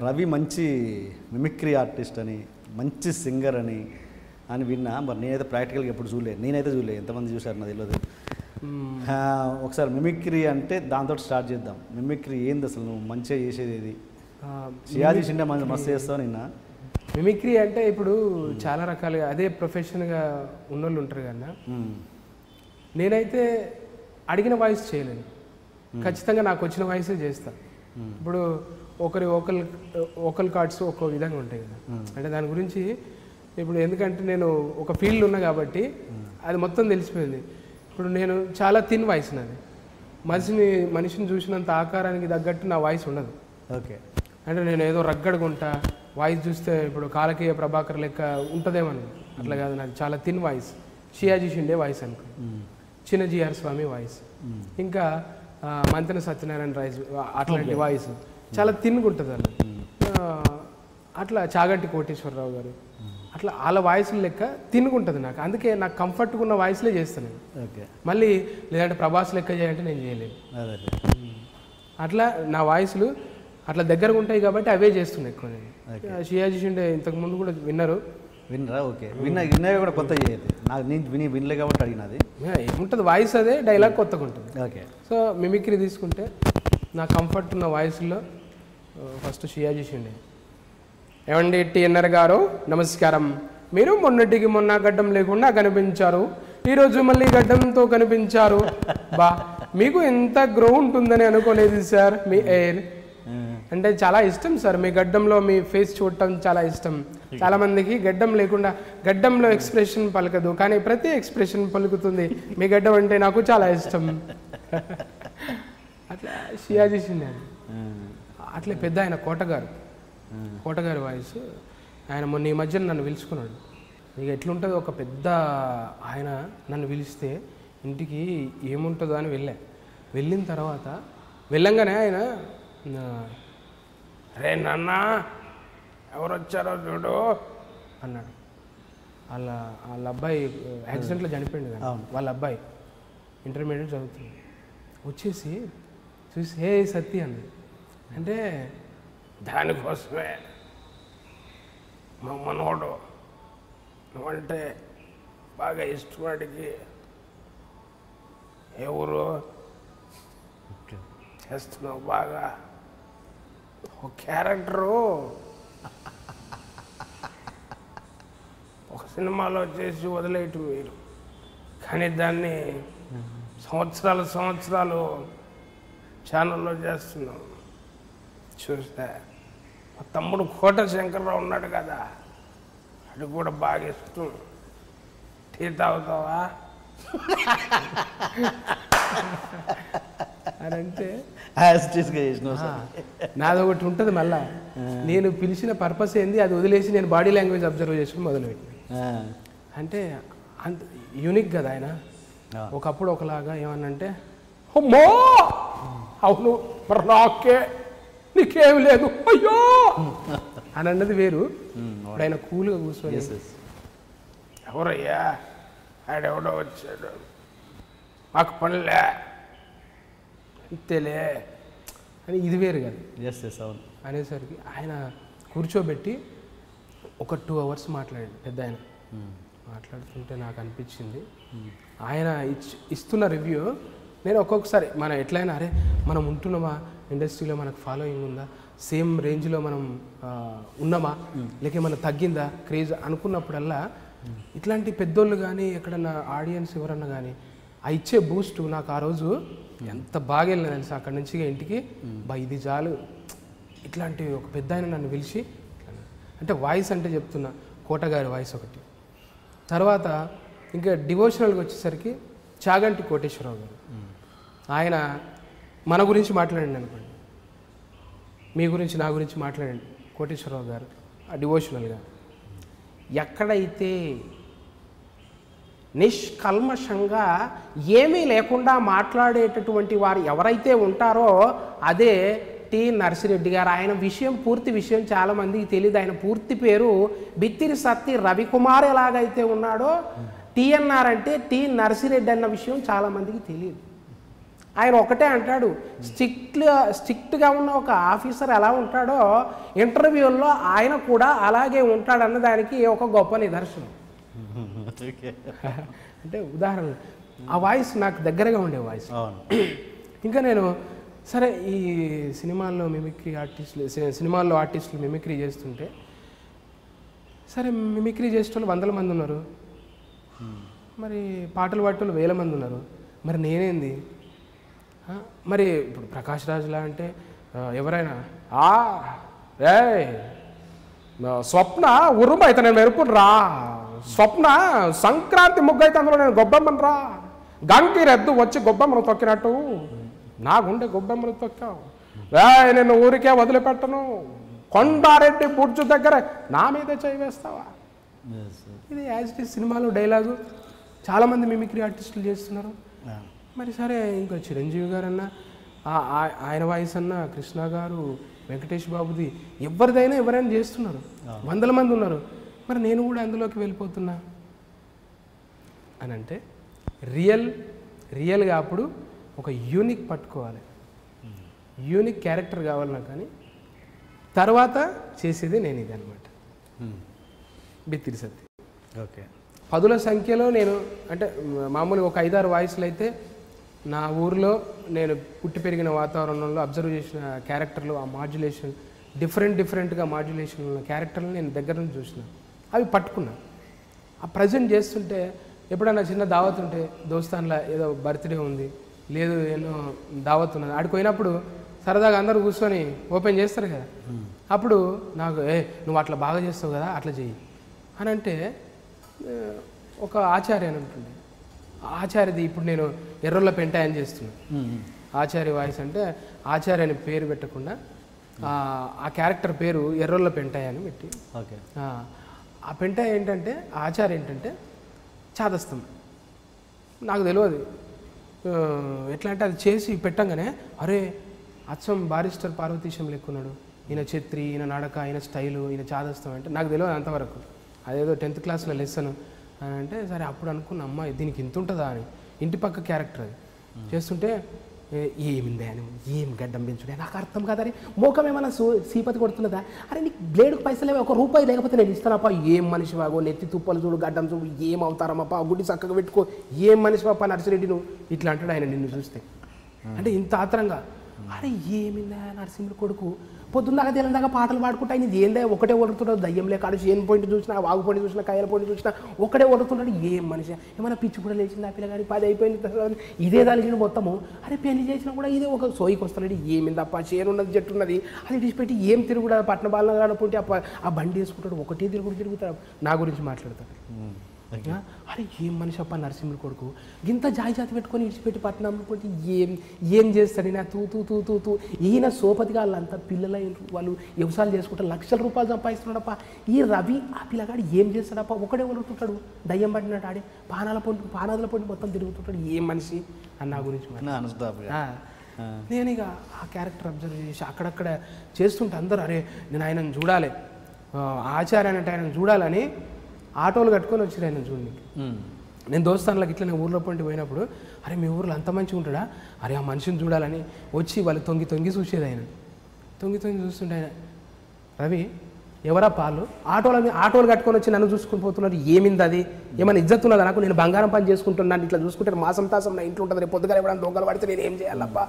రవి మంచి mimicry artist అని మంచి సింగర్ అని విన్నా. మరి నేనైతే ప్రాక్టికల్గా ఎప్పుడు చూడలేదు, నేనైతే చూడలేదు, ఎంతమంది చూశారు నాకు తెలియదు. ఒకసారి మిమిక్రీ అంటే దాంతో స్టార్ట్ చేద్దాం. మిమిక్రీ ఏంది అసలు, నువ్వు మంచిగా చేసేది ఏది? షియాజీ షిండే మస్తు చేస్తావు నిన్న. మిమిక్రీ అంటే ఇప్పుడు చాలా రకాలుగా అదే ప్రొఫెషన్గా ఉన్నోళ్ళు ఉంటారు కన్నా, నేనైతే అడిగిన వాయిస్ చేయలేను, ఖచ్చితంగా నాకు వచ్చిన వాయిసే చేస్తాను. ఇప్పుడు ఒకరి ఓకల్ కార్డ్స్ ఒక్కో విధంగా ఉంటాయి కదా, అంటే దాని గురించి ఇప్పుడు ఎందుకంటే నేను ఒక ఫీల్డ్ ఉన్నా కాబట్టి అది మొత్తం తెలిసిపోయింది. ఇప్పుడు నేను చాలా థిన్ వాయిస్ నాది, మనిషిని చూసినంత ఆకారానికి తగ్గట్టు నా వాయిస్ ఉండదు. ఓకే, అంటే నేను ఏదో రగ్గడుగుంటా, వాయిస్ చూస్తే ఇప్పుడు కాలకేయ ప్రభాకర్ లెక్క ఉంటుందేమని, అట్లా కాదు. నాది చాలా thin voice, Sayaji Shinde voice అనుకో, చిన్న జిఆర్ స్వామి వాయిస్, ఇంకా మంతెన సత్యనారాయణ రాయిస్, అట్లాంటి వాయిస్ చాలా థిన్గా ఉంటుంది అలా. అట్లా చాగంటి కోటేశ్వరరావు గారు, అట్లా వాళ్ళ వాయిస్లు లెక్క తినుకుంటుంది నాకు. అందుకే నాకు కంఫర్ట్గా ఉన్న వాయిస్లే చేస్తాను. ఓకే, మళ్ళీ లేదంటే ప్రభాస్ లెక్క చేయాలంటే నేను చేయలేను. అట్లా నా వాయిస్లు అట్లా దగ్గరగా ఉంటాయి కాబట్టి అవే చేస్తున్నాయి ఎక్కువ. నేను షియాజీ షిండే ఇంతకుముందు కూడా విన్నరా? ఓకే, విన్నవి కూడా కొత్త చేయదు నాకు, నేను వినలే కాబట్టి అడిగినది. ఏముంటుంది వాయిస్ అదే, డైలాగ్ కొత్తగా ఉంటుంది. ఓకే, సో మిమిక్రీ తీసుకుంటే నా కంఫర్ట్ ఉన్న వాయిస్లో ఫస్ట్ షియాజీ షిండే. ఏమండి టిఎన్ఆర్ గారు నమస్కారం, మీరు మొన్నటికి మొన్న గడ్డం లేకుండా కనిపించారు, ఈరోజు మళ్ళీ గడ్డంతో కనిపించారు, బా మీకు ఎంత గ్రో ఉంటుందని అనుకోలేదు సార్. మీ ఎయిర్ అంటే చాలా ఇష్టం సార్, మీ గడ్డంలో మీ ఫేస్ చూడటం చాలా ఇష్టం. చాలామందికి గడ్డం లేకుండా గడ్డంలో ఎక్స్ప్రెషన్ పలకదు, కానీ ప్రతి ఎక్స్ప్రెషన్ పలుకుతుంది మీ గడ్డం అంటే నాకు చాలా ఇష్టం. అట్లా షియాజీ షిండే. అట్లే పెద్ద ఆయన కోటగారి వాయిస్, ఆయన మొన్న ఈ మధ్యన నన్ను పిలుచుకున్నాడు. ఇక ఎట్లుంటుందో, ఒక పెద్ద ఆయన నన్ను పిలిస్తే ఇంటికి ఏముంటుందో అని వెళ్ళిన తర్వాత వెళ్ళంగానే ఆయన, రే నాన్న ఎవరు వచ్చారో చూడు అన్నాడు. వాళ్ళ అబ్బాయి యాక్సిడెంట్లో చనిపోయింది కదా, వాళ్ళ అబ్బాయి ఇంటర్మీడియట్ చదువుతుంది. వచ్చేసి చూసి హే సత్తి అన్నది. అంటే దానికోసమే మా మనోడు నువ్వంటే బాగా ఇష్టవాడికి ఎవరు చేస్తున్నావు బాగా, ఒక క్యారెక్టరు ఒక సినిమాలో చేసి వదిలేయటం మీరు, కానీ దాన్ని సంవత్సరాలు ఛానల్లో చేస్తున్నాం. చూస్తే మా తమ్ముడు కోట శంకర్రావు ఉన్నాడు కదా, అది కూడా బాగా ఇష్టం, టీ తాగుతావా అని అంటే నాది ఒకటి ఉంటుంది. మళ్ళా నేను పిలిచిన పర్పస్ ఏంది అది వదిలేసి నేను బాడీ లాంగ్వేజ్ అబ్జర్వ్ చేసుకుని మొదలుపెట్టిన. అంటే అంత యూనిక్ కదా ఆయన. ఒకప్పుడు ఒకలాగా ఏమన్నంటే అమ్మో అవును మరి నాకే నీకేమి లేదు అయ్యో అని అన్నది వేరు. ఇప్పుడు ఆయన కూల్గా కూర్చొని ఎవరయ్యా ఆడెవడో వచ్చాడు మాకు పనులే అంతేలే అని ఇది వేరు కదా. అవును అనేసరికి ఆయన కూర్చోబెట్టి ఒక 2 hours మాట్లాడాడు పెద్ద ఆయన. మాట్లాడుతుంటే నాకు అనిపించింది ఆయన ఇస్తున్న రివ్యూ, నేను ఒక్కొక్కసారి మనం ఎట్లయినా అరే మనం ఉంటున్నామా, ఇండస్ట్రీలో మనకు ఫాలోయింగ్ ఉందా, సేమ్ రేంజ్లో మనం ఉన్నామా, లేక ఏమన్నా తగ్గిందా క్రేజ్ అనుకున్నప్పుడల్లా ఇట్లాంటి పెద్దోళ్ళు కానీ ఎక్కడన్నా ఆడియన్స్ ఎవరన్నా కానీ ఆ ఇచ్చే బూస్ట్ నాకు ఆ రోజు ఎంత బాగా వెళ్ళినా తెలుసు. అక్కడి నుంచి ఇంటికి బా ఇది చాలు. ఇట్లాంటి ఒక పెద్ద ఆయన నన్ను పిలిచి అంటే వాయిస్ అంటే చెప్తున్నా, కోటగారి వాయిస్ ఒకటి. తర్వాత ఇంకా డివోషనల్గా వచ్చేసరికి చాగంటి కోటేశ్వరరావు గారు, ఆయన మన గురించి మాట్లాడండి అనుకోండి, మీ గురించి నా గురించి మాట్లాడండి. కోటేశ్వరరావు గారు ఆ డివోషనల్గా ఎక్కడైతే నిష్కల్మషంగా ఏమీ లేకుండా మాట్లాడేటటువంటి వారు ఎవరైతే ఉంటారో అదే టి నర్సిరెడ్డి గారు. ఆయన పూర్తి విషయం చాలామందికి తెలియదు. ఆయన పూర్తి పేరు బిత్తిరి సత్తి రవికుమార్. ఎలాగైతే ఉన్నాడో టిఎన్ఆర్ అంటే టి నర్సిరెడ్డి అన్న విషయం చాలామందికి తెలియదు. ఆయన ఒకటే అంటాడు, స్ట్రిక్ట్గా ఉన్న ఒక ఆఫీసర్ ఎలా ఉంటాడో ఇంటర్వ్యూల్లో ఆయన కూడా అలాగే ఉంటాడన్న దానికి ఒక గొప్ప నిదర్శనం. అంటే ఉదాహరణ ఆ వాయిస్ నాకు దగ్గరగా ఉండే వాయిస్. ఇంకా నేను సరే ఈ సినిమాల్లో సినిమాల్లో ఆర్టిస్టులు మిమిక్రీ చేస్తుంటే సరే మిమిక్రీ చేసేటోళ్ళు 100 మంది ఉన్నారు, మరి పాటలు పాడేటోళ్ళు 1000 మంది ఉన్నారు, మరి నేనేంది? మరి ఇప్పుడు ప్రకాష్ రాజులా అంటే ఎవరైనా ఏ స్వప్న ఉరుము అయితే నేను మెరుపును రా, స్వప్న సంక్రాంతి ముగ్గు అయితే అందులో నేను గొబ్బెమ్మను రా, గంకి రెద్దు వచ్చి గొబ్బెమ్మను తొక్కినట్టు నా గుండె గొబ్బెమ్మను తొక్కావు, నేను ఊరికే వదిలిపెట్టను, కొండారెడ్డి బుర్జు దగ్గర నా మీదే చేయి వేస్తావా. ఇది యాజ్ ఇట్ ఈస్ సినిమాలో డైలాగు చాలామంది మిమిక్రీ ఆర్టిస్టులు చేస్తున్నారు. మరి సరే ఇంకా చిరంజీవి గారు అన్న ఆయన వాయిస్ అన్న, కృష్ణ గారు, వెంకటేష్ బాబుది ఎవరైనా చేస్తున్నారు, 100 మంది ఉన్నారు, మరి నేను కూడా అందులోకి వెళ్ళిపోతున్నా అని అంటే రియల్గా అప్పుడు ఒక యూనిక్ పట్టుకోవాలి, యూనిక్ క్యారెక్టర్ కావాలి నాకు. కానీ తర్వాత చేసేది నేను ఇది అనమాట, బిత్తిరి సత్తి. ఓకే, 10ల సంఖ్యలో నేను అంటే మామూలుగా ఒక 5-6 వాయిస్లు అయితే నా ఊరిలో నేను పుట్టి పెరిగిన వాతావరణంలో అబ్జర్వ్ చేసిన క్యారెక్టర్లు, ఆ మాడ్యులేషన్ డిఫరెంట్గా మాడ్యులేషన్ ఉన్న క్యారెక్టర్లు నేను దగ్గర నుంచి చూసిన, అవి పట్టుకున్నా. ఆ ప్రజెంట్ చేస్తుంటే ఎప్పుడన్నా చిన్న దావత్ ఉంటే దోస్తాన్లో ఏదో బర్త్డే ఉంది, లేదు ఎన్నో దావత్ ఉన్నది, ఆడికి పోయినప్పుడు సరదాగా అందరూ కూర్చొని ఓపెన్ చేస్తారు కదా, అప్పుడు నాకు నువ్వు అట్లా బాగా చేస్తావు కదా అట్లా చెయ్యి అని అంటే ఒక ఆచార్య అని ఉంటుంది, ఆచార్యది ఇప్పుడు నేను ఎర్రొల్ల పెంటాయని చేస్తున్నాను. ఆచార్య వాయిస్ అంటే ఆచార్య అని పేరు పెట్టకుండా ఆ క్యారెక్టర్ పేరు ఎర్రొల్ల పెంటాయ అని పెట్టి, ఓకే, ఆ పెంటాయ ఏంటంటే ఆచార్య ఏంటంటే చాదస్తం. నాకు తెలియదు ఎట్లా అంటే అది చేసి పెట్టంగానే అరే అచ్చం బారిస్టర్ పార్వతీశం లెక్కున్నాడు, ఈయన ఛత్రి, ఈయన నడక, ఈయన స్టైలు, ఈయన చాదస్తం అంటే నాకు తెలియదు అంతవరకు. అదేదో 10th క్లాస్లో లెసన్ అంటే సరే అప్పుడు అనుకున్న అమ్మాయి దీనికి ఇంత ఉంటుందా అని. ఇంటి పక్క క్యారెక్టర్ అది చేస్తుంటే ఏమిందే అని, ఏం గడ్డం పెంచుడే నాకు అర్థం కాదని, మోకం ఏమన్నా సీపతి కొడుతున్నదా, అరే నీకు బ్లేడ్కి పైసలు ₹1 లేకపోతే నేను ఇస్తానప్ప, ఏం మనిషి బాగో, నెత్తి తుప్పలు చూడు, గడ్డం చూడు, ఏం అవుతారమ్మప్ప, గుడి చక్కగా పెట్టుకో, ఏం మనిషి పాప నర్సిరెడ్డి నువ్వు ఇట్లా అంటాడు ఆయన నిన్ను చూస్తే. అంటే ఇంత ఆత్రంగా అరే ఏమిందా నరసింహుడు కొడుకు పొద్దున్నదాకా తెలందాకా పాటలు పాడుకుంటా, ఇది ఏందా ఒకటే ఓడుతుంటాడు, దయ్యం లేక ఆడు ఏం పాయింట్ చూసినా, వాగు పాయింట్ చూసినా, కాయల పాయింట్ చూసినా ఒకటే ఓడుతుంటాడు. ఏం మనిషి ఏమైనా పిచ్చి కూడా లేచింది, ఆ పిల్లగాడి 10 అయిపోయింది, ఇదే దానికి మొత్తము. అరే పెళ్లి చేసినా కూడా ఇదే ఒక సోయికి వస్తున్నాడు, ఏమిందప్ప చేనున్నది జట్టు ఉన్నది అది విడిచిపెట్టి ఏం తిరుగుతాడు, పట్టణ బాలన కాడకుంటే ఆ బండి వేసుకుంటాడు, ఒకటే తిరుగుతాడు, నా గురించి మాట్లాడతాడు. అరే ఏం మనిషి అప్ప నరసింహుడు కొడుకు, ఇంత జాతి పెట్టుకొని ఇడిచిపెట్టి పట్టణంలో పోతే ఏం చేస్తాడు నా తూ తూ తూ తూ తూ ఈయన సోపతిగా వాళ్ళంతా పిల్లల వాళ్ళు వ్యవసాయాలు చేసుకుంటారు, లక్షల రూపాయలు సంపాదిస్తున్నాడప్ప. ఈ రవి ఆ పిల్లగాడు ఏం చేస్తాడప్ప, ఒకడే వదులుతుంటాడు, దయ్యం పట్టినట్టు ఆడే పానాదుల పొంటి మొత్తం తిరుగుతుంటాడు, ఏం మనిషి అని నా గురించి. నేను ఇక ఆ క్యారెక్టర్ అబ్జర్వ్ చేసి అక్కడక్కడ చేస్తుంటే అందరూ అరే నేను ఆయనను చూడాలి, ఆచార్య అంటే ఆయనను చూడాలని ఆటోలు కట్టుకొని వచ్చారు ఆయన చూడడానికి. నేను దోస్తానులకు ఇట్లా నేను ఊర్లో పొంటి పోయినప్పుడు అరే మీ ఊర్లో అంత మంచిగా ఉంటాడా, అరే ఆ మనిషిని చూడాలని వచ్చి వాళ్ళు తొంగి చూసేది ఆయన. తొంగి చూస్తుంటే ఆయన రవి ఎవరా పాలు ఆటోలు కట్టుకొని వచ్చి నన్ను చూసుకుని పోతున్నారు, ఏమింది అది ఏమైనా ఇజ్జత్ ఉన్నదా నాకు, నేను బంగారం పని చేసుకుంటున్నాను, ఇట్లా చూసుకుంటే మాసం తాసం నా ఇంట్లో ఉంటుంది, రేపు పొద్దుగా ఎవరైనా దొంగలు పడితే నేను ఏం చేయాలబ్బా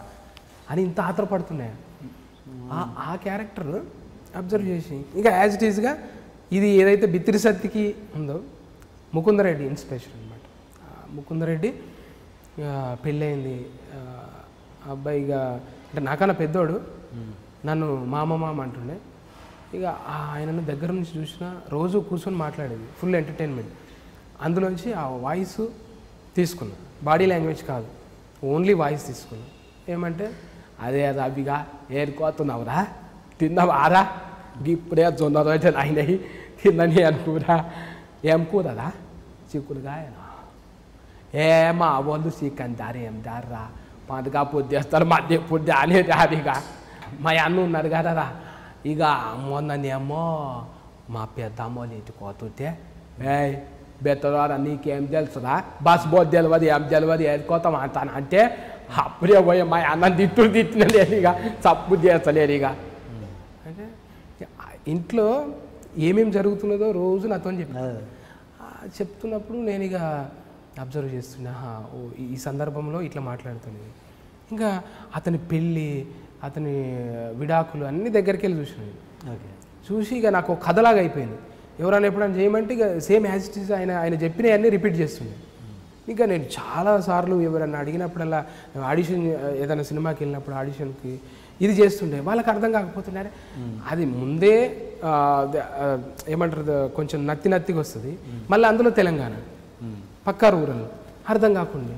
అని ఇంత ఆత్రపడుతున్నాయి. ఆ క్యారెక్టర్ అబ్జర్వ్ చేసి ఇంకా యాజ్ ఇట్ ఈజ్గా ఇది ఏదైతే బిత్తిరి సత్తికి ఉందో ముకుందరెడ్డి ఇన్స్పిరేషన్ అనమాట. ముకుందరెడ్డి పెళ్ళయింది, అబ్బాయిగా అంటే నాకన్నా పెద్దోడు, నన్ను మామ అంటుండే. ఇక ఆయనను దగ్గర నుంచి చూసిన రోజు కూర్చొని మాట్లాడేది, ఫుల్ ఎంటర్టైన్మెంట్. అందులోంచి ఆ వాయిస్ తీసుకున్నా, బాడీ లాంగ్వేజ్ కాదు, ఓన్లీ వాయిస్ తీసుకున్నా. ఏమంటే అదే అవిగా ఏరుకోతున్నావురా, తిన్నావారా, ఇప్పుడే జొన్న రోజులు అయినాయి తిన్నని అనుకురా, ఏం కూరరా చిక్కుడుగాయనా, మా వాళ్ళు చికెన్ దారి ఏం దారా పండుగ పొద్దు చేస్తారు, మధ్య పొద్దు అనేది అదిగా మా అన్న ఉన్నారు కదరా. ఇక మొన్ననేమో మా పెద్దమ్మ ఇంటికి పోతుంటే బెత్తరారా నీకేం తెలుసురా, బస్ బోర్డు తెలియదు ఏం తెలియదు ఏడుకోతాం అంటాను అంటే అప్పుడే పోయా మా అన్న తిట్టినది ఇక తప్పు చేస్తలేరు ఇక అంటే ఇంట్లో ఏమేమి జరుగుతున్నదో రోజు నాతో చెప్తున్నప్పుడు నేను ఇక అబ్జర్వ్ చేస్తున్నా ఓ ఈ సందర్భంలో ఇట్లా మాట్లాడుతుంది. ఇంకా అతని పెళ్ళి అతని విడాకులు అన్ని దగ్గరికి వెళ్ళి చూసినాను. చూసి ఇక నాకు ఒక కథలాగా అయిపోయింది. ఎవరైనా ఎప్పుడైనా చేయమంటే ఇక సేమ్ యాజ్ ఇట్ ఈజ్ ఆయన చెప్పినవన్నీ రిపీట్ చేస్తుండే. ఇంకా నేను చాలాసార్లు ఎవరైనా అడిగినప్పుడల్లా ఆడిషన్ ఏదైనా సినిమాకి వెళ్ళినప్పుడు ఆడిషన్కి ఇది చేస్తుండే. వాళ్ళకి అర్థం కాకపోతున్నారే అది ముందే ఏమంటారు కొంచెం నత్తిగా వస్తుంది. మళ్ళీ అందులో తెలంగాణ పక్కా రూరల్ అర్థం కాకుండా